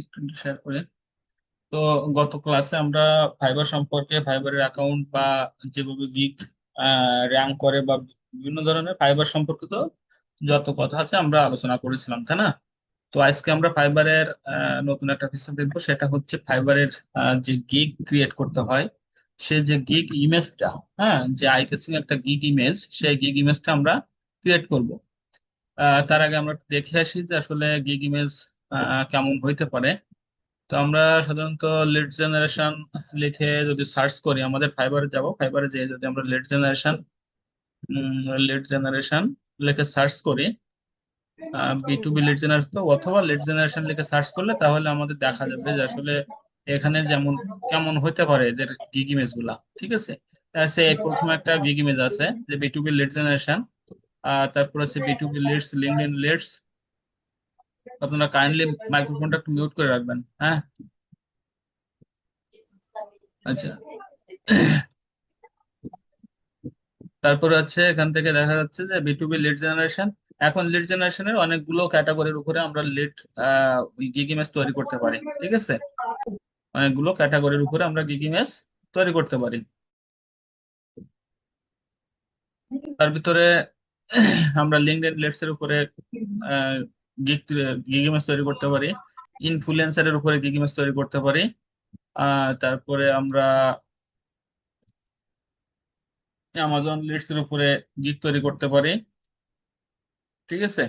স্ক্রিনটা শেয়ার করে। তো গত ক্লাসে আমরা ফাইবার সম্পর্কে, ফাইবারের অ্যাকাউন্ট বা যেভাবে গিগ র্যাঙ্ক করে বা বিভিন্ন ধরনের ফাইবার সম্পর্কিত যত কথা আছে আমরা আলোচনা করেছিলাম, তাই না? তো আজকে আমরা ফাইবারের নতুন একটা ফিচার দেখবো, সেটা হচ্ছে ফাইবারের যে গিগ ক্রিয়েট করতে হয়, সে যে গিগ ইমেজটা, হ্যাঁ, যে আই ক্যাচিং একটা গিগ ইমেজ, সেই গিগ ইমেজটা আমরা ক্রিয়েট করব। তার আগে আমরা একটু দেখে আসি যে আসলে গিগ ইমেজ কেমন হইতে পারে। তো আমরা সাধারণত লিড জেনারেশন লিখে যদি সার্চ করি, আমাদের ফাইবারে যাব, ফাইবারে যেয়ে যদি আমরা লিড জেনারেশন লিখে সার্চ করি, বি2বি লিড জেনারেশন অথবা লিড জেনারেশন লিখে সার্চ করলে তাহলে আমাদের দেখা যাবে যে আসলে এখানে যেমন কেমন হতে পারে এদের গিগ ইমেজ গুলা। ঠিক আছে, সে প্রথমে একটা গিগ ইমেজ আছে যে বি2বি লিড জেনারেশন, তারপর আছে বি2বি লিডস, লিঙ্কডইন লিডস। আপনারা কাইন্ডলি মাইক্রোফোনটা একটু মিউট করে রাখবেন, হ্যাঁ? আচ্ছা। তারপর আছে এখান থেকে দেখা যাচ্ছে যে বি2বি লিড জেনারেশন। এখন লিড জেনারেশনের অনেকগুলো ক্যাটাগরির উপরে আমরা লিড গিগ ইমেজ তৈরি করতে পারি। ঠিক আছে, অনেকগুলো ক্যাটাগরির উপরে আমরা গিগ ইমেজ তৈরি করতে পারি। তার ভিতরে আমরা লিঙ্কডইন লিডস এর উপরে গিগ গিগ ইমেজ তৈরি করতে পারি, ইনফ্লুয়েন্সারের উপরে গিগ ইমেজ তৈরি করতে পারি। তারপরে আমরা অ্যামাজন লিডস এর উপরে গিগ তৈরি করতে পারি। ঠিক আছে।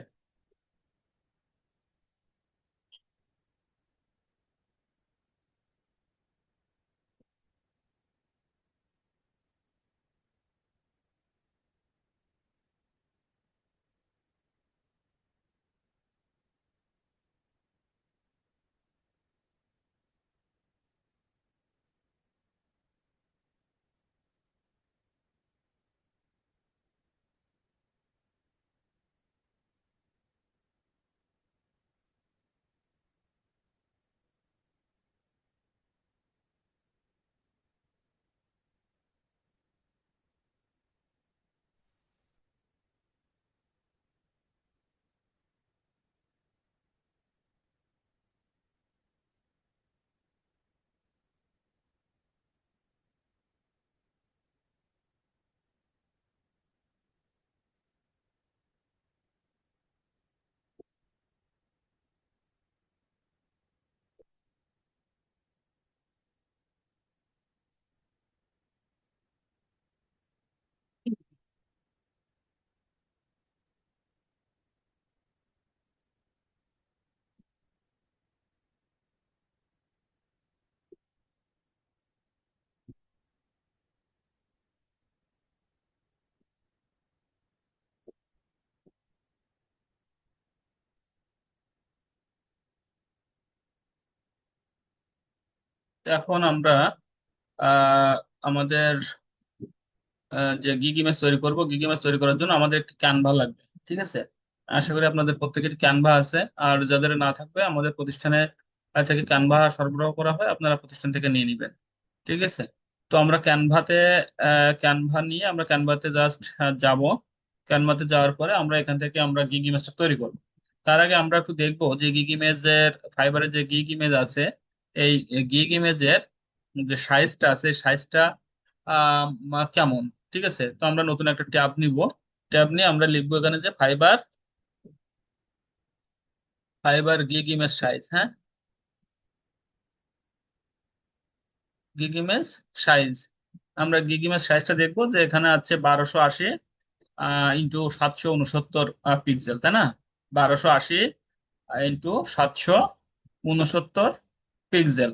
এখন আমরা আহ, আমাদের যে গিগ ইমেজ তৈরি করব, গিগ ইমেজ তৈরি করার জন্য আমাদের একটি ক্যানভা লাগবে। ঠিক আছে, আশা করি আপনাদের প্রত্যেকের ক্যানভা আছে। আর যাদের না থাকবে, আমাদের প্রতিষ্ঠানে থেকে ক্যানভা সরবরাহ করা হয়, আপনারা প্রতিষ্ঠান থেকে নিয়ে নেবেন। ঠিক আছে। তো আমরা ক্যানভা নিয়ে আমরা ক্যানভাতে জাস্ট যাব। ক্যানভাতে যাওয়ার পরে আমরা এখান থেকে আমরা গিগ ইমেজটা তৈরি করব। তার আগে আমরা একটু দেখবো যে গিগ ইমেজের, ফাইবারের যে গিগ ইমেজ আছে, এই গিগ ইমেজের যে সাইজটা আছে, সাইজটা কেমন। ঠিক আছে, তো আমরা নতুন একটা ট্যাব নিব। ট্যাব নিয়ে আমরা লিখবো এখানে যে fibre, fibre gig image size, হ্যাঁ, গিগ ইমেজ সাইজ। আমরা গিগ ইমেজ সাইজটা দেখবো যে এখানে আছে 1280 ইন্টু 769 পিক্সেল, তাই না? 1280 ইন্টু 769 পিক্সেল,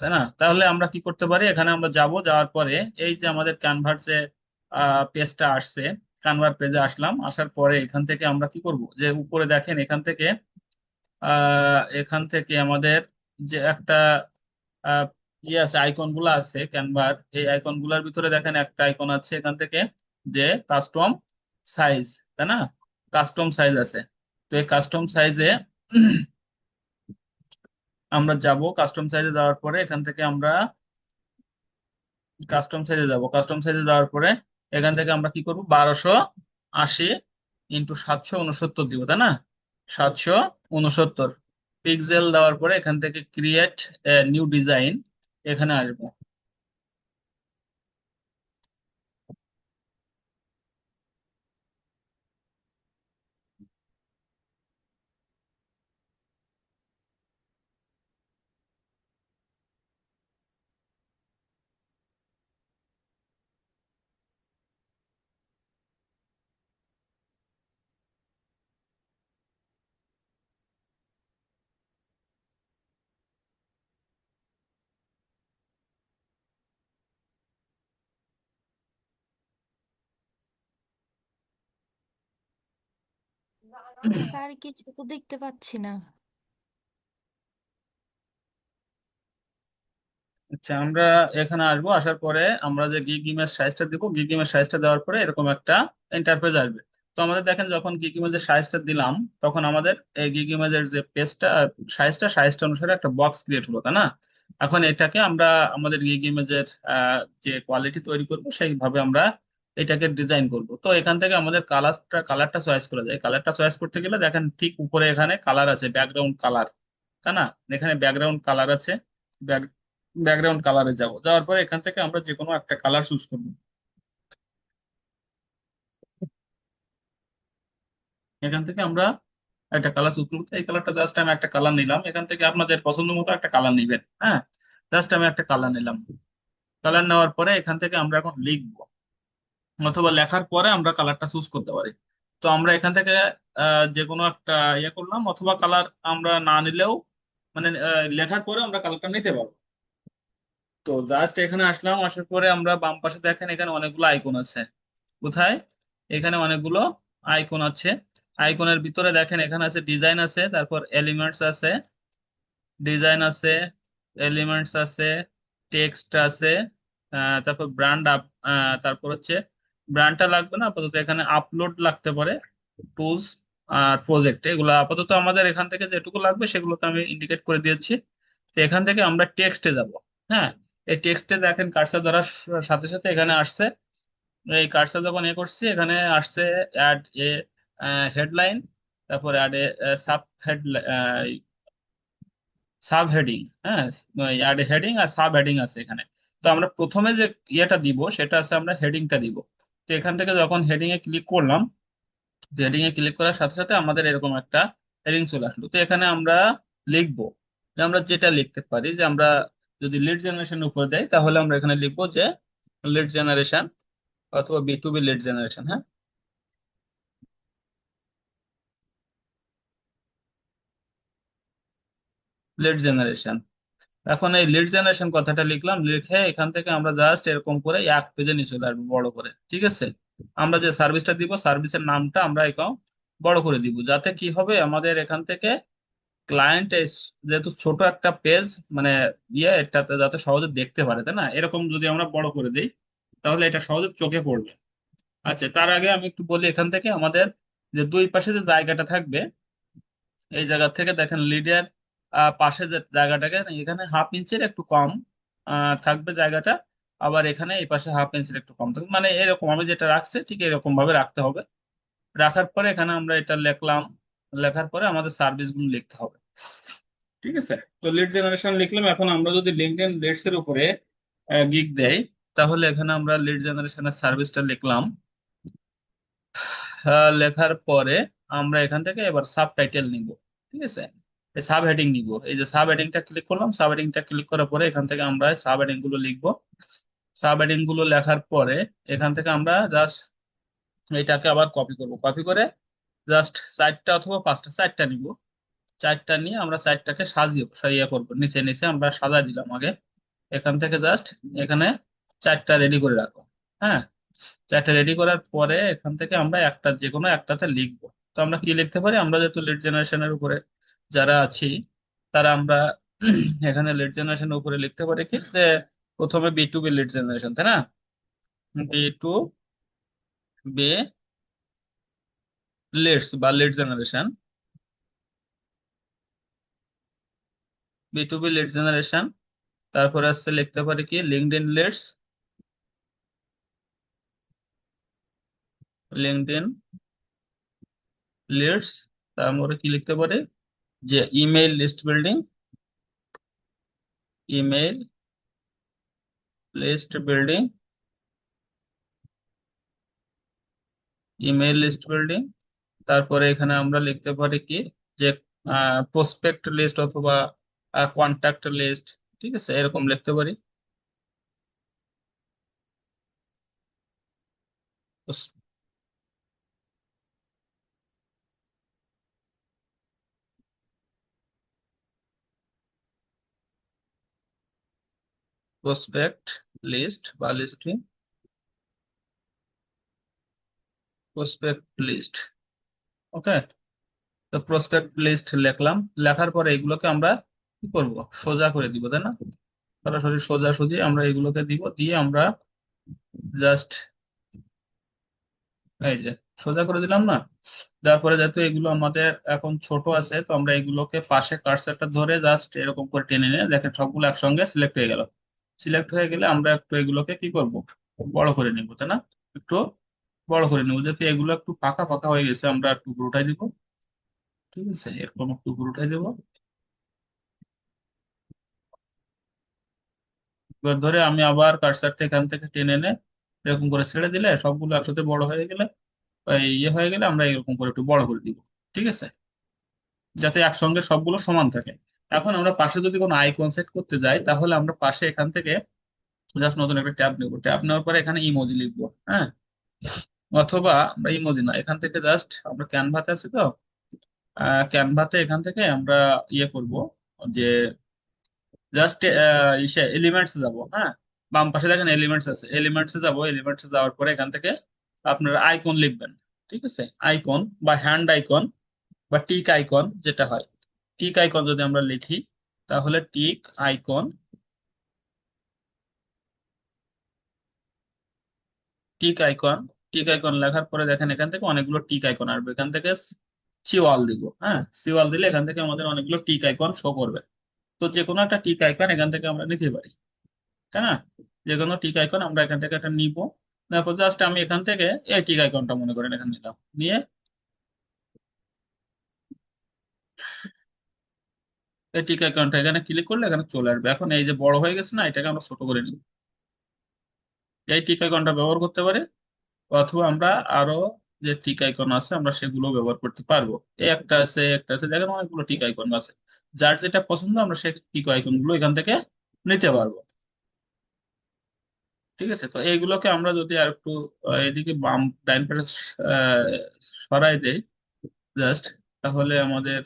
তাই না? তাহলে আমরা কি করতে পারি, এখানে আমরা যাব, যাওয়ার পরে এই যে আমাদের ক্যানভার যে পেজটা আসছে, ক্যানভার পেজে আসলাম, আসার পরে এখান থেকে আমরা কি করব, যে উপরে দেখেন এখান থেকে এখান থেকে আমাদের যে একটা আহ, ইয়ে আছে, আইকন গুলো আছে ক্যানভার, এই আইকন গুলার ভিতরে দেখেন একটা আইকন আছে এখান থেকে, যে কাস্টম সাইজ, তাই না? কাস্টম সাইজ আছে। তো এই কাস্টম সাইজে আমরা যাব। কাস্টম সাইজে যাওয়ার পরে এখান থেকে আমরা কাস্টম সাইজে যাব। কাস্টম সাইজে যাওয়ার পরে এখান থেকে আমরা কি করব, 1280 ইন্টু 769 দিব, তাই না? 769। পিক্সেল দেওয়ার পরে এখান থেকে ক্রিয়েট নিউ ডিজাইন এখানে আসবো। স্যার, কিছু তো দেখতে পাচ্ছি না। আচ্ছা, আমরা এখানে আসবো, আসার পরে আমরা যে গিগ ইমেজ সাইজটা দিব, গিগ ইমেজ সাইজটা দেওয়ার পরে এরকম একটা ইন্টারফেস আসবে। তো আমাদের দেখেন যখন গিগ ইমেজের সাইজটা দিলাম, তখন আমাদের এই গিগ ইমেজের যে পেজটা সাইজটা অনুসারে একটা বক্স ক্রিয়েট হলো, তাই না? এখন এটাকে আমরা আমাদের গিগ ইমেজের যে কোয়ালিটি তৈরি করব সেইভাবে আমরা এটাকে ডিজাইন করব। তো এখান থেকে আমাদের কালারটা চয়েস করা যায়। কালারটা চয়েস করতে গেলে দেখেন ঠিক উপরে এখানে কালার আছে, ব্যাকগ্রাউন্ড কালার, তাই না? এখানে ব্যাকগ্রাউন্ড কালার আছে। ব্যাকগ্রাউন্ড কালারে যাওয়ার পরে এখান থেকে আমরা যে কোনো একটা কালার চুজ করবো। এখান থেকে আমরা একটা কালার চুজ করবো। এই কালারটা জাস্ট আমি একটা কালার নিলাম, এখান থেকে আপনাদের পছন্দ মতো একটা কালার নিবেন। হ্যাঁ, জাস্ট আমি একটা কালার নিলাম। কালার নেওয়ার পরে এখান থেকে আমরা এখন লিখবো, অথবা লেখার পরে আমরা কালারটা চুজ করতে পারি। তো আমরা এখান থেকে যে কোনো একটা ইয়ে করলাম, অথবা কালার আমরা না নিলেও মানে লেখার পরে আমরা কালারটা নিতে পারবো। তো জাস্ট এখানে আসলাম, আসার পরে আমরা বাম পাশে দেখেন এখানে অনেকগুলো আইকন আছে। কোথায়? এখানে অনেকগুলো আইকন আছে। আইকনের ভিতরে দেখেন এখানে আছে ডিজাইন আছে, তারপর এলিমেন্টস আছে, ডিজাইন আছে, এলিমেন্টস আছে, টেক্সট আছে, তারপর ব্র্যান্ড আপ, তারপর হচ্ছে ব্র্যান্ডটা লাগবে না আপাতত, এখানে আপলোড লাগতে পারে, টুলস আর প্রজেক্ট, এগুলো আপাতত আমাদের এখান থেকে যেটুকু লাগবে সেগুলো তো আমি ইন্ডিকেট করে দিয়েছি। তো এখান থেকে আমরা টেক্সটে যাব। হ্যাঁ, এই টেক্সটে দেখেন কার্সর ধরার সাথে সাথে এখানে আসছে, এই কার্সর যখন করছি এখানে আসছে অ্যাড এ হেডলাইন, তারপর add a sub head, sub heading. হ্যাঁ, অ্যাড হেডিং আর সাব হেডিং আছে এখানে। তো আমরা প্রথমে যে ইয়েটা দিব সেটা আছে, আমরা হেডিংটা দিব। তো এখান থেকে যখন হেডিং এ ক্লিক করলাম, হেডিং এ ক্লিক করার সাথে সাথে আমাদের এরকম একটা হেডিং চলে আসলো। তো এখানে আমরা লিখবো যে আমরা যেটা লিখতে পারি, যে আমরা যদি লিড জেনারেশনের উপর দেয় তাহলে আমরা এখানে লিখবো যে লিড জেনারেশন, অথবা B2B লিড জেনারেশন। হ্যাঁ, লিড জেনারেশন। এখন এই লিড জেনারেশন কথাটা লিখলাম, লিখে এখান থেকে আমরা জাস্ট এরকম করে এক পেজে নিয়ে চলে আসবো বড় করে। ঠিক আছে, আমরা যে সার্ভিসটা দিব সার্ভিসের নামটা আমরা এরকম বড় করে দিব, যাতে কি হবে আমাদের এখান থেকে ক্লায়েন্ট, যেহেতু ছোট একটা পেজ, মানে এটাতে যাতে সহজে দেখতে পারে, তাই না? এরকম যদি আমরা বড় করে দিই তাহলে এটা সহজে চোখে পড়বে। আচ্ছা, তার আগে আমি একটু বলি, এখান থেকে আমাদের যে দুই পাশে যে জায়গাটা থাকবে, এই জায়গা থেকে দেখেন লিডের পাশে যে জায়গাটাকে, এখানে হাফ ইঞ্চির একটু কম থাকবে জায়গাটা। আবার এখানে এই পাশে হাফ ইঞ্চির একটু কম থাকবে, মানে এরকম আমি যেটা রাখছি ঠিক এরকম ভাবে রাখতে হবে। রাখার পরে এখানে আমরা এটা লিখলাম, লেখার পরে আমাদের সার্ভিস গুলো লিখতে হবে। ঠিক আছে, তো লিড জেনারেশন লিখলাম। এখন আমরা যদি লিঙ্কডইন লিডস এর উপরে গিগ দেই, তাহলে এখানে আমরা লিড জেনারেশনের সার্ভিসটা লিখলাম। লেখার পরে আমরা এখান থেকে এবার সাব টাইটেল নিব। ঠিক আছে, এই সাব হেডিং নিব, এই যে সাব হেডিংটা ক্লিক করলাম, সাব হেডিংটা ক্লিক করার পরে এখান থেকে আমরা সাব হেডিং গুলো লিখবো। সাব হেডিং গুলো লেখার পরে এখান থেকে আমরা জাস্ট এটাকে আবার কপি করব, কপি করে জাস্ট চারটা অথবা পাঁচটা, চারটা নিব। চারটা নিয়ে আমরা চারটাকে সাজিয়ে করবো, নিচে নিচে আমরা সাজাই দিলাম আগে। এখান থেকে জাস্ট এখানে চারটা রেডি করে রাখো। হ্যাঁ, চারটা রেডি করার পরে এখান থেকে আমরা একটা যে কোনো একটাতে লিখবো। তো আমরা কি লিখতে পারি, আমরা যেহেতু লিড জেনারেশনের উপরে যারা আছি, তারা আমরা এখানে লিড জেনারেশনের উপরে লিখতে পারি কি যে প্রথমে B2B লিড জেনারেশন, তাই না? B2B লিডস বা lead generation, B2B lead generation. তারপরে আসছে লিখতে পারি কি লিঙ্কডইন লিডস, লিঙ্কডইন লিডস। তারপরে কি লিখতে পারি, যে email list building, email list building, email list building. তারপরে এখানে আমরা লিখতে পারি কি, যে প্রসপেক্ট লিস্ট অথবা কন্ট্যাক্ট লিস্ট। ঠিক আছে, এরকম লিখতে পারি। প্রসপেক্ট লিস্ট বা লিস্টিং, প্রসপেক্ট লিস্ট। ওকে, তো প্রসপেক্ট লিস্ট লিখলাম। লেখার পরে এগুলোকে আমরা কি করব, সোজা করে দিব, তাই না? সরাসরি সোজাসুজি আমরা এগুলোকে দিব, দিয়ে আমরা জাস্ট এই যে সোজা করে দিলাম না। তারপরে যেহেতু এগুলো আমাদের এখন ছোট আছে, তো আমরা এগুলোকে পাশে কার্সারটা ধরে জাস্ট এরকম করে টেনে নিয়ে দেখেন সবগুলো একসঙ্গে সিলেক্ট হয়ে গেল। সিলেক্ট হয়ে গেলে আমরা একটু এগুলোকে কি করব, বড় করে নিব, তাই না? একটু বড় করে নিব, যেহেতু এগুলো একটু পাকা পাকা হয়ে গেছে আমরা একটু উঠাই দিব। ঠিক আছে, এরকম একটু উঠাই দিব। এবার ধরে আমি আবার কার্সারটা এখান থেকে টেনে এনে এরকম করে ছেড়ে দিলে সবগুলো একসাথে বড় হয়ে গেলে, ইয়ে হয়ে গেলে আমরা এরকম করে একটু বড় করে দিব। ঠিক আছে, যাতে একসঙ্গে সবগুলো সমান থাকে। এখন আমরা পাশে যদি কোনো আইকন সেট করতে যাই, তাহলে আমরা পাশে এখান থেকে জাস্ট নতুন একটা ট্যাব নেবো। ট্যাব নেওয়ার পরে এখানে ইমোজি লিখবো, হ্যাঁ। অথবা আমরা ইমোজি না, এখান থেকে জাস্ট আমরা ক্যানভাতে আছি তো, ক্যানভাতে এখান থেকে আমরা ইয়ে করব, যে জাস্ট ইসে এলিমেন্টস যাব, হ্যাঁ। বাম পাশে দেখেন এলিমেন্টস আছে, এলিমেন্টসে যাব। এলিমেন্টসে যাওয়ার পরে এখান থেকে আপনার আইকন লিখবেন। ঠিক আছে, আইকন বা হ্যান্ড আইকন বা টিক আইকন যেটা হয়, টিক আইকন যদি আমরা লিখি, তাহলে tick icon, tick icon, tick icon লেখার পরে দেখেন এখান থেকে অনেকগুলো টিক আইকন আসবে। এখান থেকে চিওয়াল দিব, হ্যাঁ। চিওয়াল দিলে এখান থেকে আমাদের অনেকগুলো টিক আইকন শো করবে। তো যে কোনো একটা টিক আইকন এখান থেকে আমরা নিতে পারি, তাই না? যে কোনো টিক আইকন আমরা এখান থেকে একটা নিব। তারপর জাস্ট আমি এখান থেকে এই টিক আইকনটা মনে করেন এখানে নিলাম, নিয়ে এই টিক আইকনটা এখানে ক্লিক করলে এখানে চলে আসবে। এখন এই যে বড় হয়ে গেছে না, এটাকে আমরা ছোট করে নিব। এই টিক আইকনটা ব্যবহার করতে পারি, অথবা আমরা আরো যে টিক আইকন আছে আমরা সেগুলো ব্যবহার করতে পারবো। এই একটা আছে, একটা আছে, দেখেন অনেকগুলো টিক আইকন আছে। যার যেটা পছন্দ আমরা সেই টিক আইকন গুলো এখান থেকে নিতে পারবো। ঠিক আছে, তো এইগুলোকে আমরা যদি আর একটু এদিকে বাম ডাইন পাশে আহ, সরাই দেই জাস্ট, তাহলে আমাদের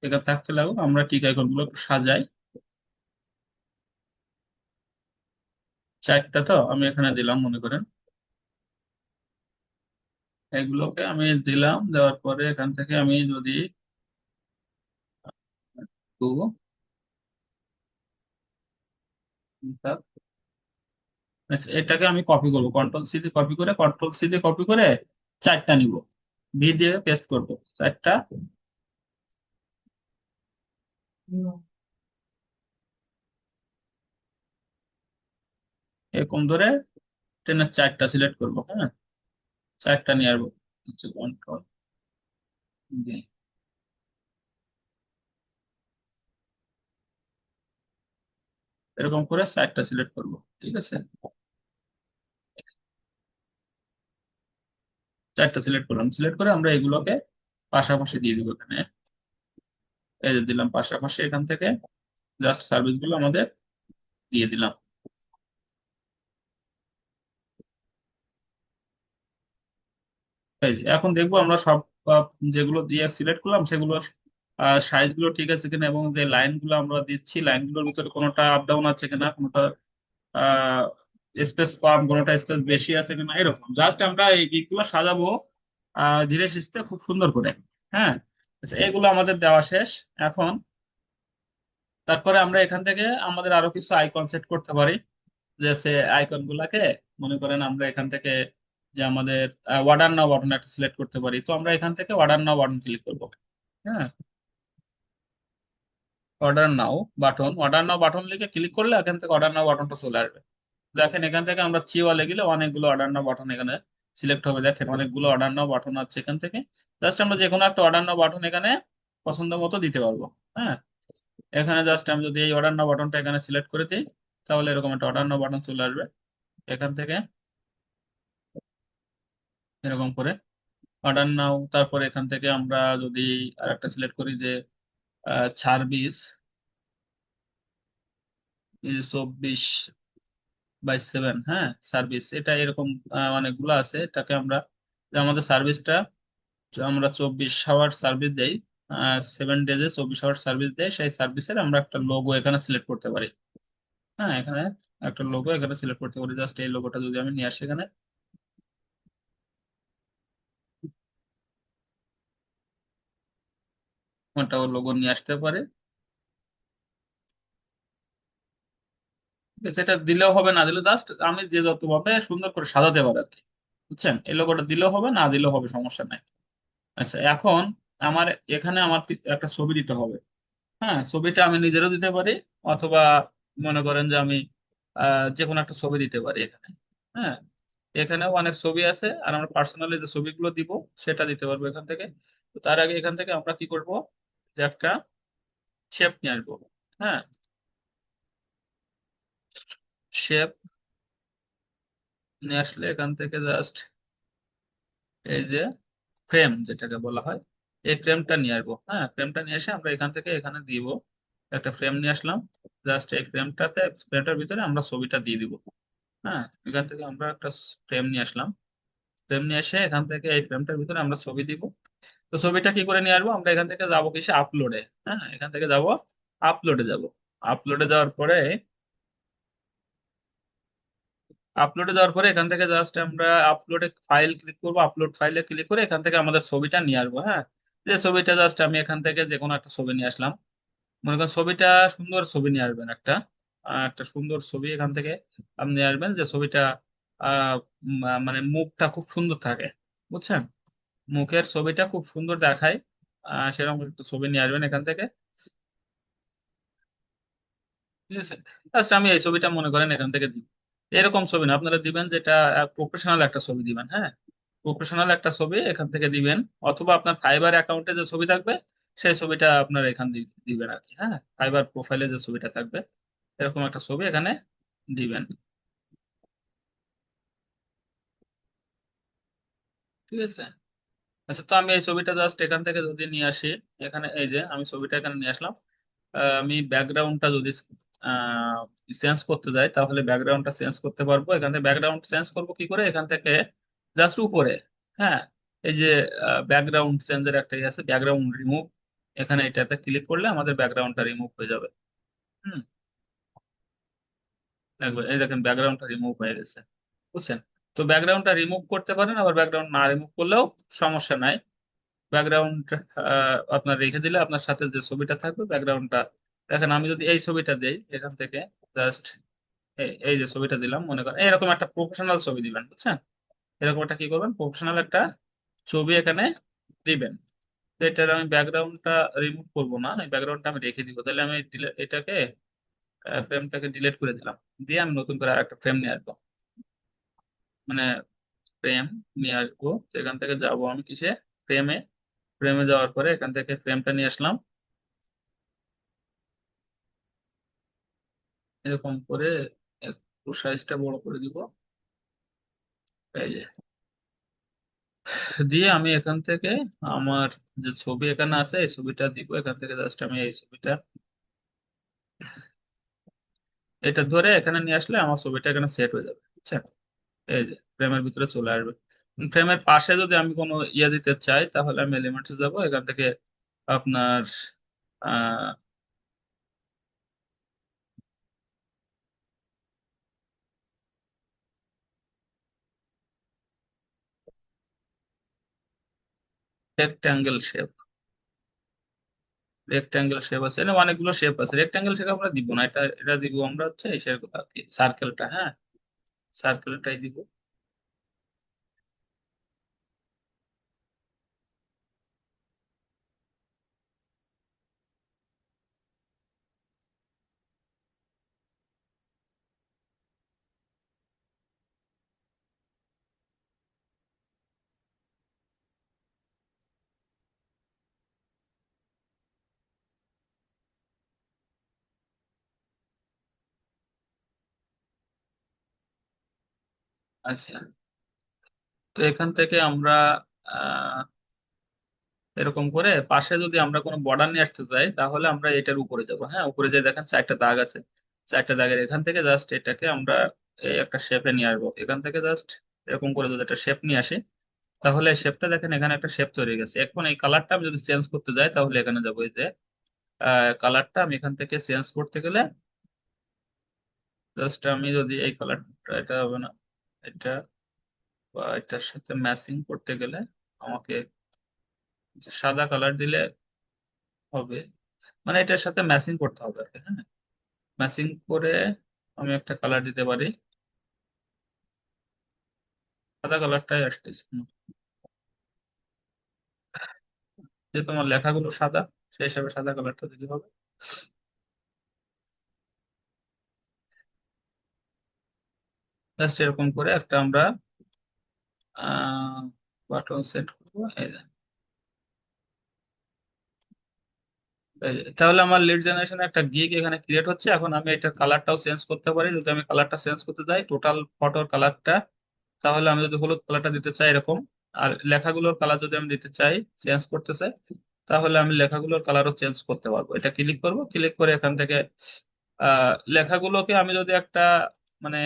এখানে থাকতে লাগবে। আমরা টিক আইকন গুলো একটু সাজাই। চারটা তো আমি এখানে দিলাম মনে করেন, এগুলোকে আমি দিলাম। দেওয়ার পরে এখান থেকে আমি যদি একটু আচ্ছা, এটাকে আমি কপি করবো, কন্ট্রোল সি দিয়ে কপি করে, কন্ট্রোল সি দিয়ে কপি করে চারটা নিব, ভি দিয়ে পেস্ট করবো চারটা। এরকম ধরে টেনের চারটা সিলেক্ট করবো, হ্যাঁ। চারটা নিয়ে আসবো, হচ্ছে কন্ট্রোল দিয়ে এরকম করে চারটা সিলেক্ট করবো। ঠিক আছে, চারটা সিলেক্ট করলাম, সিলেক্ট করে আমরা এগুলোকে পাশাপাশি দিয়ে দিব এখানে। এই যে দিলাম পাশাপাশি, এখান থেকে জাস্ট সার্ভিস গুলো আমাদের দিয়ে দিলাম। এই যে এখন দেখবো আমরা সব যেগুলো দিয়ে সিলেক্ট করলাম সেগুলো সাইজ গুলো ঠিক আছে কিনা, এবং যে লাইন গুলো আমরা দিচ্ছি লাইনগুলোর ভিতরে কোনোটা আপ ডাউন আছে কিনা, কোনোটা স্পেস কম, কোনোটা স্পেস বেশি আছে কিনা, এরকম জাস্ট আমরা এই দিকগুলো সাজাবো ধীরে সুস্থে খুব সুন্দর করে, হ্যাঁ। আচ্ছা, এগুলো আমাদের দেওয়া শেষ। এখন তারপরে আমরা এখান থেকে আমাদের আরো কিছু আইকন সেট করতে পারি। যে সে আইকন গুলাকে মনে করেন আমরা এখান থেকে, যে আমাদের অর্ডার নাও বাটন একটা সিলেক্ট করতে পারি, তো আমরা এখান থেকে অর্ডার নাও বাটন ক্লিক করবো, হ্যাঁ। অর্ডার নাও বাটন, অর্ডার নাও বাটন লিখে ক্লিক করলে এখান থেকে অর্ডার নাও বাটনটা চলে আসবে। দেখেন এখান থেকে আমরা চিওয়ালে গেলে অনেকগুলো অর্ডার নাও বাটন এখানে সিলেক্ট হবে। দেখেন অনেকগুলো অর্ডার নাও বাটন আছে এখান থেকে। জাস্ট আমরা যে কোনো একটা অর্ডার নাও বাটন এখানে পছন্দ মতো দিতে পারবো। হ্যাঁ, এখানে জাস্ট আমি যদি এই অর্ডার নাও বাটনটা এখানে সিলেক্ট করে দিই, তাহলে এরকম একটা অর্ডার নাও বাটন চলে আসবে। এখান থেকে এরকম করে অর্ডার নাও, তারপর এখান থেকে আমরা যদি আরেকটা সিলেক্ট করি যে সার্ভিস 24/7, হ্যাঁ সার্ভিস, এটা এরকম অনেকগুলো আছে। এটাকে আমরা, যে আমাদের সার্ভিসটা, আমরা 24 আওয়ার সার্ভিস দেই, 7 ডেজে 24 আওয়ার সার্ভিস দেয়, সেই সার্ভিসের আমরা একটা লোগো এখানে সিলেক্ট করতে পারি। হ্যাঁ, এখানে একটা লোগো এখানে সিলেক্ট করতে পারি। জাস্ট এই লোগোটা যদি আমি নিয়ে আসি এখানে, ওটাও লোগো নিয়ে আসতে পারে। সেটা দিলেও হবে, না দিলেও জাস্ট আমি যে যত ভাবে সুন্দর করে সাজাতে পারি আর কি। বুঝছেন, এই লোগোটা দিলেও হবে, না দিলেও হবে, সমস্যা নাই। আচ্ছা, এখন আমার এখানে আমার একটা ছবি দিতে হবে। হ্যাঁ, ছবিটা আমি নিজেরও দিতে পারি, অথবা মনে করেন যে আমি যে কোনো একটা ছবি দিতে পারি এখানে। হ্যাঁ, এখানেও অনেক ছবি আছে, আর আমরা পার্সোনালি যে ছবিগুলো দিব সেটা দিতে পারবো এখান থেকে। তো তার আগে এখান থেকে আমরা কি করব, যে একটা শেপ নিয়ে আসবো। হ্যাঁ, শেপ নিয়ে আসলে এখান থেকে জাস্ট এই যে ফ্রেম যেটাকে বলা হয়, এই ফ্রেমটা নিয়ে আসবো। হ্যাঁ, ফ্রেমটা নিয়ে এসে আমরা এখান থেকে এখানে দিব, একটা ফ্রেম নিয়ে আসলাম। জাস্ট এই ফ্রেমটার ভিতরে আমরা ছবিটা দিয়ে দিব। হ্যাঁ, এখান থেকে আমরা একটা ফ্রেম নিয়ে আসলাম। ফ্রেম নিয়ে এসে এখান থেকে এই ফ্রেমটার ভিতরে আমরা ছবি দিব। তো ছবিটা কি করে নিয়ে আসবো, আমরা এখান থেকে যাবো কিসে, আপলোডে। হ্যাঁ, এখান থেকে যাব, আপলোডে যাব। আপলোডে যাওয়ার পরে, এখান থেকে জাস্ট আমরা আপলোডে ফাইল ক্লিক করবো। আপলোড ফাইলে ক্লিক করে এখান থেকে আমাদের ছবিটা নিয়ে আসবো। হ্যাঁ, যে ছবিটা জাস্ট আমি এখান থেকে যে কোনো একটা ছবি নিয়ে আসলাম। মনে করেন ছবিটা, সুন্দর ছবি নিয়ে আসবেন একটা, একটা সুন্দর ছবি এখান থেকে আপনি নিয়ে আসবেন, যে ছবিটা মানে মুখটা খুব সুন্দর থাকে। বুঝছেন, মুখের ছবিটা খুব সুন্দর দেখায়, সেরকম একটা ছবি নিয়ে আসবেন এখান থেকে। ঠিক আছে, জাস্ট আমি এই ছবিটা মনে করেন এখান থেকে দিব। এরকম ছবি না, আপনারা দিবেন যেটা প্রফেশনাল একটা ছবি দিবেন। হ্যাঁ, প্রফেশনাল একটা ছবি এখান থেকে দিবেন, অথবা আপনার ফাইবার অ্যাকাউন্টে যে ছবি থাকবে সেই ছবিটা আপনার এখান দিয়ে দিবেন আর কি। হ্যাঁ, ফাইবার প্রোফাইলে যে ছবিটা থাকবে এরকম একটা ছবি এখানে দিবেন। ঠিক আছে। আচ্ছা, তো আমি এই ছবিটা জাস্ট এখান থেকে যদি নিয়ে আসি, এখানে এই যে আমি ছবিটা এখানে নিয়ে আসলাম। আমি ব্যাকগ্রাউন্ডটা যদি চেঞ্জ করতে যাই, তাহলে ব্যাকগ্রাউন্ডটা চেঞ্জ করতে পারবো। এখান থেকে ব্যাকগ্রাউন্ড চেঞ্জ করবো কি করে, এখান থেকে জাস্ট উপরে, হ্যাঁ, এই যে ব্যাকগ্রাউন্ড চেঞ্জের একটা ইয়ে আছে, ব্যাকগ্রাউন্ড রিমুভ, এখানে এটাতে ক্লিক করলে আমাদের ব্যাকগ্রাউন্ডটা রিমুভ হয়ে যাবে। হুম, দেখবেন এই দেখেন ব্যাকগ্রাউন্ডটা রিমুভ হয়ে গেছে। বুঝছেন, তো ব্যাকগ্রাউন্ডটা রিমুভ করতে পারেন, আবার ব্যাকগ্রাউন্ড না রিমুভ করলেও সমস্যা নাই। ব্যাকগ্রাউন্ড আপনার রেখে দিলে আপনার সাথে যে ছবিটা থাকবে ব্যাকগ্রাউন্ডটা, দেখেন আমি যদি এই ছবিটা দেই এখান থেকে, জাস্ট এই যে ছবিটা দিলাম, মনে করেন এরকম একটা প্রফেশনাল ছবি দিবেন। বুঝছেন, এরকম একটা কি করবেন, প্রফেশনাল একটা ছবি এখানে দিবেন। তো এটার আমি ব্যাকগ্রাউন্ডটা রিমুভ করবো না, এই ব্যাকগ্রাউন্ডটা আমি রেখে দিব। তাহলে আমি এটাকে ফ্রেমটাকে ডিলিট করে দিলাম, দিয়ে আমি নতুন করে আরেকটা ফ্রেম নিয়ে আসবো। মানে ফ্রেম নিয়ে আসবো, তো এখান থেকে যাবো আমি কিসে, ফ্রেমে। ফ্রেমে যাওয়ার পরে এখান থেকে ফ্রেমটা নিয়ে আসলাম, এরকম করে একটু সাইজটা বড় করে দিব। এই যে, দিয়ে আমি এখান থেকে আমার যে ছবি এখানে আছে এই ছবিটা দিব। এখান থেকে জাস্ট আমি এই ছবিটা, এটা ধরে এখানে নিয়ে আসলে আমার ছবিটা এখানে সেট হয়ে যাবে। বুঝছেন, এই যে ফ্রেমের ভিতরে চলে আসবে। ফ্রেমের পাশে যদি আমি কোনো ইয়ে দিতে চাই, তাহলে আমি এলিমেন্টসে যাব, এখান থেকে আপনার আহ রেক্ট্যাঙ্গেল শেপ, রেক্ট্যাঙ্গেল শেপ আছে, এটা অনেকগুলো শেপ আছে। রেক্ট্যাঙ্গেল শেপ আমরা দিব না, এটা এটা দিব আমরা হচ্ছে এই সার্কেলটা। হ্যাঁ, সার্কেলটাই দিব। আচ্ছা, তো এখান থেকে আমরা আহ এরকম করে পাশে যদি আমরা কোনো বর্ডার নিয়ে আসতে চাই, তাহলে আমরা এটার উপরে যাব। হ্যাঁ, উপরে যে দেখেন চারটা দাগ আছে, চারটা দাগের এখান থেকে জাস্ট এটাকে আমরা এই একটা শেপে নিয়ে আসবো। এখান থেকে জাস্ট এরকম করে যদি একটা শেপ নিয়ে আসি, তাহলে শেপটা দেখেন, এখানে একটা শেপ তৈরি হয়ে গেছে। এখন এই কালারটা আমি যদি চেঞ্জ করতে যাই, তাহলে এখানে যাবো, এই যে কালারটা আমি এখান থেকে চেঞ্জ করতে গেলে জাস্ট আমি যদি এই কালারটা, এটা হবে না, এটা বা এটার সাথে ম্যাচিং করতে গেলে আমাকে সাদা কালার দিলে হবে, মানে এটার সাথে ম্যাচিং করতে হবে আর কি। হ্যাঁ, ম্যাচিং করে আমি একটা কালার দিতে পারি, সাদা কালারটাই আসতেছে। যে তোমার লেখাগুলো সাদা, সেই হিসাবে সাদা কালারটা দিতে হবে। জাস্ট এরকম করে একটা আমরা বাটন সেট করবো, এই যে। তাহলে আমার লিড জেনারেশনে একটা গিগ এখানে ক্রিয়েট হচ্ছে। এখন আমি এটার কালারটাও চেঞ্জ করতে পারি। যদি আমি কালারটা চেঞ্জ করতে যাই, টোটাল ফটোর কালারটা, তাহলে আমি যদি হলুদ কালারটা দিতে চাই এরকম, আর লেখাগুলোর কালার যদি আমি দিতে চাই, চেঞ্জ করতে চাই, তাহলে আমি লেখাগুলোর কালারও চেঞ্জ করতে পারবো। এটা ক্লিক করব, ক্লিক করে এখান থেকে লেখাগুলোকে আমি যদি একটা মানে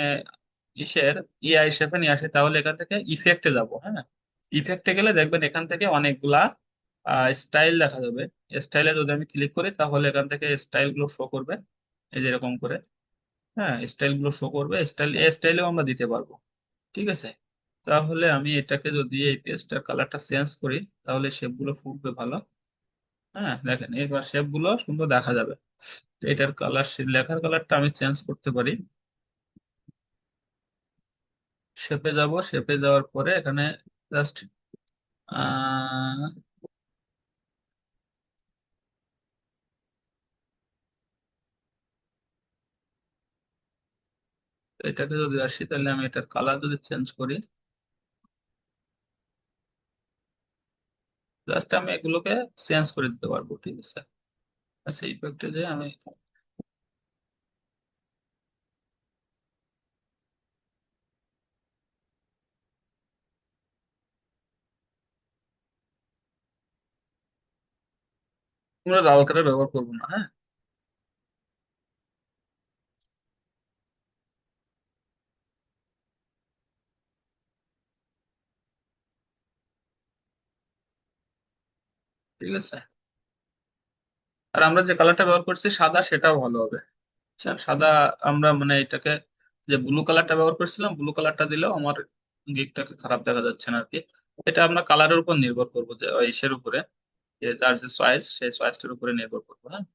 ইসের ইআই শেপে নিয়ে আসি, তাহলে এখান থেকে ইফেক্টে যাব। হ্যাঁ, ইফেক্টে গেলে দেখবেন এখান থেকে অনেকগুলা স্টাইল দেখা যাবে। স্টাইলে যদি আমি ক্লিক করি, তাহলে এখান থেকে স্টাইল গুলো শো করবে, এই যে এরকম করে। হ্যাঁ, স্টাইল গুলো শো করবে, স্টাইল এই স্টাইলেও আমরা দিতে পারবো। ঠিক আছে, তাহলে আমি এটাকে যদি এই পেজটার কালারটা চেঞ্জ করি, তাহলে শেপ গুলো ফুটবে ভালো। হ্যাঁ, দেখেন এবার শেপ গুলো সুন্দর দেখা যাবে। তো এটার কালার, লেখার কালারটা আমি চেঞ্জ করতে পারি। শেপে যাব, শেপে যাওয়ার পরে এখানে জাস্ট আহ এটাকে যদি আসি, তাহলে আমি এটার কালার যদি চেঞ্জ করি, জাস্ট আমি এগুলোকে চেঞ্জ করে দিতে পারবো। ঠিক আছে, আচ্ছা, ইফেক্টে যে আমি, আমরা লাল কালার ব্যবহার করবো না। হ্যাঁ, ঠিক আছে। আর আমরা যে কালারটা ব্যবহার করছি সাদা, সেটাও ভালো হবে। আচ্ছা, সাদা আমরা মানে এটাকে, যে ব্লু কালারটা ব্যবহার করছিলাম, ব্লু কালারটা দিলেও আমার গিকটাকে খারাপ দেখা যাচ্ছে না আর কি। এটা আমরা কালারের উপর নির্ভর করবো, যে ওই ইসের উপরে, যে তার যে চয়েস, সেই চয়েসটার উপরে নির্ভর করবো। হ্যাঁ,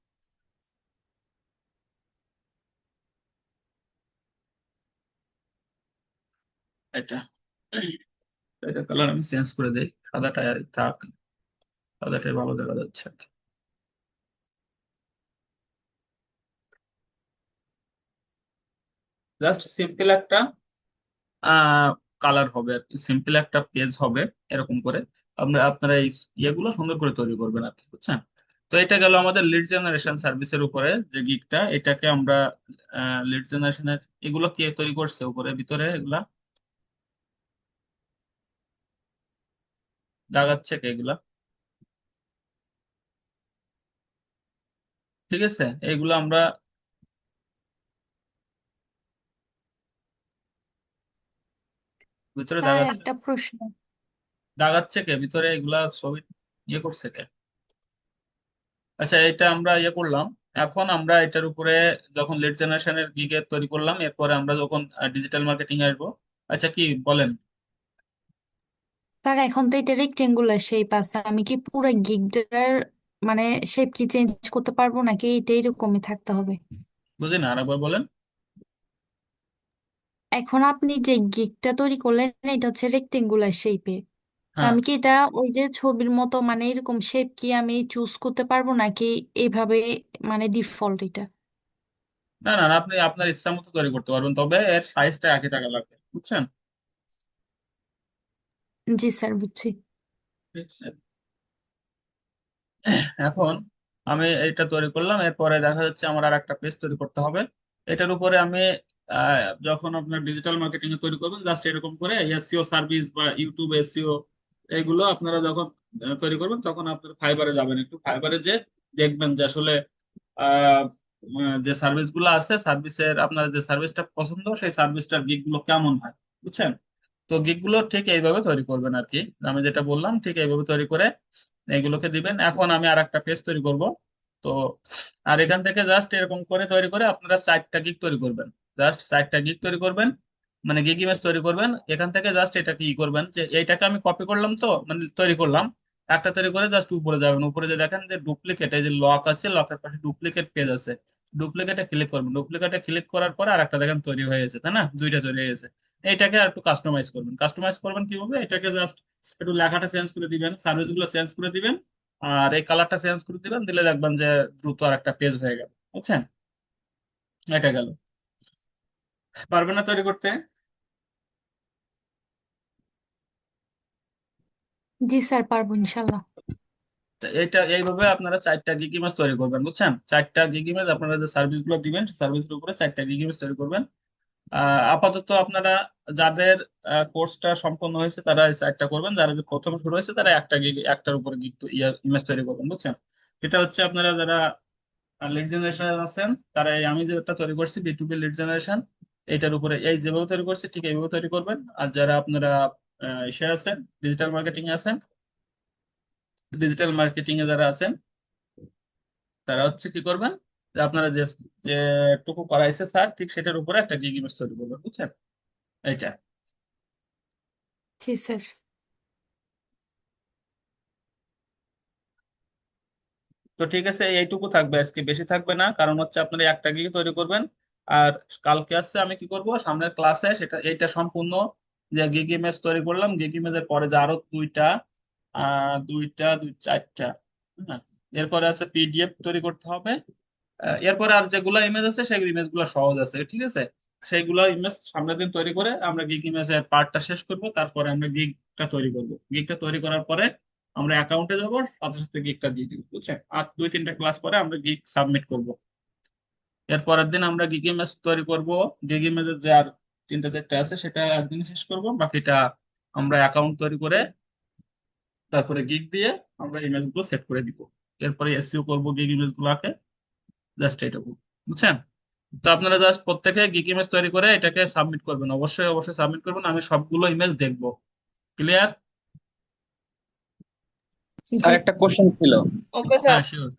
এটা এটা কালার আমি চেঞ্জ করে দিই, সাদাটা আর থাক, সাদাটাই ভালো দেখা যাচ্ছে। জাস্ট সিম্পল একটা কালার হবে আর কি, সিম্পল একটা পেজ হবে এরকম করে। আপনারা এই ইয়েগুলো সুন্দর করে তৈরি করবেন আর কি, বুঝছেন? তো এটা গেল আমাদের লিড জেনারেশন সার্ভিসের উপরে যে গিগটা, এটাকে আমরা লিড জেনারেশনের, এগুলো কে তৈরি করছে উপরে ভিতরে এগুলা দাগাচ্ছে কে এগুলা? ঠিক আছে, এগুলো আমরা ভিতরে স্যার দাগাচ্ছে, একটা প্রশ্ন। দাগাচ্ছে কে ভিতরে এগুলা ছবি ইয়ে করছে কে? আচ্ছা, এটা আমরা ইয়ে করলাম। এখন আমরা এটার উপরে যখন লিড জেনারেশনের গিগে তৈরি করলাম, এরপরে আমরা যখন ডিজিটাল মার্কেটিং আসবো। আচ্ছা, কি বলেন? স্যার এখন তো এটা রেক্টেঙ্গুলার শেপ আছে, আমি কি পুরো গিগটার মানে শেপ কি চেঞ্জ করতে পারবো নাকি এটা এরকমই থাকতে হবে? বুঝি না, আরেকবার বলেন। এখন আপনি যে গিগটা তৈরি করলেন এটা হচ্ছে রেক্টেঙ্গুলার শেপে, তো হ্যাঁ, আমি কি এটা ওই যে ছবির মতো মানে এরকম শেপ কি আমি চুজ করতে পারবো নাকি এইভাবে মানে ডিফল্ট এটা? না না না, আপনি আপনার ইচ্ছা মতো তৈরি করতে পারবেন, তবে এর সাইজটা একই টাকা লাগবে, বুঝছেন? জি স্যার, বুঝছি। ঠিক আছে। এখন আমি এটা তৈরি করলাম, এরপরে দেখা যাচ্ছে আমার আর একটা পেজ তৈরি করতে হবে। এটার উপরে আমি যখন আপনার ডিজিটাল মার্কেটিং এ তৈরি করবেন, জাস্ট এরকম করে এসইও সার্ভিস বা ইউটিউব এসইও এগুলো আপনারা যখন তৈরি করবেন, তখন আপনার ফাইবারে যাবেন, একটু ফাইবারে যে দেখবেন যে আসলে আহ, যে সার্ভিস গুলো আছে, সার্ভিসের আপনার যে সার্ভিসটা পছন্দ সেই সার্ভিসটার গিগ গুলো কেমন হয়, বুঝছেন? তো গিগ গুলো ঠিক এইভাবে তৈরি করবেন আর কি, আমি যেটা বললাম ঠিক এইভাবে তৈরি করে এইগুলোকে দিবেন। এখন আমি আর একটা পেজ তৈরি করব। তো আর এখান থেকে জাস্ট এরকম করে তৈরি করে আপনারা 4টা গিগ তৈরি করবেন। জাস্ট 4টা গিগ তৈরি করবেন, মানে গিগ ইমেজ তৈরি করবেন। এখান থেকে জাস্ট এটা কি করবেন, যে এইটাকে আমি কপি করলাম, তো মানে তৈরি করলাম একটা তৈরি করে, জাস্ট উপরে যাবেন, উপরে যে দেখেন যে ডুপ্লিকেট, এই যে লক আছে, লকের পাশে ডুপ্লিকেট পেজ আছে, ডুপ্লিকেটে ক্লিক করবেন। ডুপ্লিকেটে ক্লিক করার পরে আর একটা দেখেন তৈরি হয়ে গেছে, তাই না? দুইটা তৈরি হয়ে গেছে। এইটাকে আর একটু কাস্টমাইজ করবেন। কাস্টমাইজ করবেন কিভাবে, এটাকে জাস্ট একটু লেখাটা চেঞ্জ করে দিবেন, সার্ভিস গুলো চেঞ্জ করে দিবেন, আর এই কালারটা চেঞ্জ করে দিবেন, দিলে দেখবেন যে দ্রুত আর একটা পেজ হয়ে গেল, বুঝছেন? এটা গেল। পারবেন না তৈরি করতে? জি স্যার, পারবো ইনশাল্লাহ। তো এটা এইভাবে আপনারা 4টা গিগ ইমেজ তৈরি করবেন, বুঝছেন? 4টা গিগ ইমেজ আপনারা যে সার্ভিস গুলো দিবেন, সার্ভিসের উপরে 4টা গিগ ইমেজ তৈরি করবেন। আপাতত আপনারা যাদের কোর্সটা সম্পন্ন হয়েছে তারা এই 4টা করবেন, যারা যে প্রথম শুরু হয়েছে তারা একটা গিগ, একটার উপরে গিগ ইমেজ তৈরি করবেন, বুঝছেন? এটা হচ্ছে আপনারা যারা লিড জেনারেশন আছেন, তারা আমি যেটা তৈরি করছি B2B লিড জেনারেশন, এইটার উপরে এই যেভাবে তৈরি করছি ঠিক এইভাবে তৈরি করবেন। আর যারা আপনারা ইসে আছেন, ডিজিটাল মার্কেটিং এ আছেন, ডিজিটাল মার্কেটিং এ যারা আছেন, তারা হচ্ছে কি করবেন, যে আপনারা যে যেটুকু করাইছে স্যার ঠিক সেটার উপরে একটা গিগ ইমেজ তৈরি করবেন, বুঝছেন? এইটা। জি স্যার। তো ঠিক আছে, এইটুকু থাকবে আজকে, বেশি থাকবে না, কারণ হচ্ছে আপনারা একটা গিগ তৈরি করবেন। আর কালকে আসছে আমি কি করব, সামনের ক্লাসে সেটা এইটা সম্পূর্ণ, যে গিগ ইমেজ তৈরি করলাম, গিগ ইমেজের পরে যে আরো দুই 4টা, হ্যাঁ, এরপরে আছে পিডিএফ তৈরি করতে হবে। এরপরে আর যেগুলো ইমেজ আছে সেগুলো ইমেজ গুলো সহজ আছে, ঠিক আছে? সেইগুলো ইমেজ সামনের দিন তৈরি করে আমরা গিগ ইমেজের পার্টটা শেষ করব, তারপরে আমরা গিগটা তৈরি করব। গিগটা তৈরি করার পরে আমরা অ্যাকাউন্টে যাবো, সাথে সাথে গিগটা দিয়ে দিব, বুঝছেন? আর 2-3টা ক্লাস পরে আমরা গিগ সাবমিট করব। এর পরের দিন আমরা গিগ ইমেজ তৈরি করব। গিগ ইমেজের যে আর 3টা 4টা আছে সেটা একদিন শেষ করব, বাকিটা আমরা অ্যাকাউন্ট তৈরি করে তারপরে গিগ দিয়ে আমরা ইমেজ গুলো সেট করে দিব। এরপরে এসইও করব গিগ ইমেজ গুলাকে, জাস্ট এইটুকু, বুঝছেন? তো আপনারা জাস্ট প্রত্যেকে গিগ ইমেজ তৈরি করে এটাকে সাবমিট করবেন, অবশ্যই অবশ্যই সাবমিট করবেন, আমি সবগুলো ইমেজ দেখবো। ক্লিয়ার? স্যার জি। একটা কোশ্চেন ছিল। ওকে হ্যাঁ, স্যার। শিওর।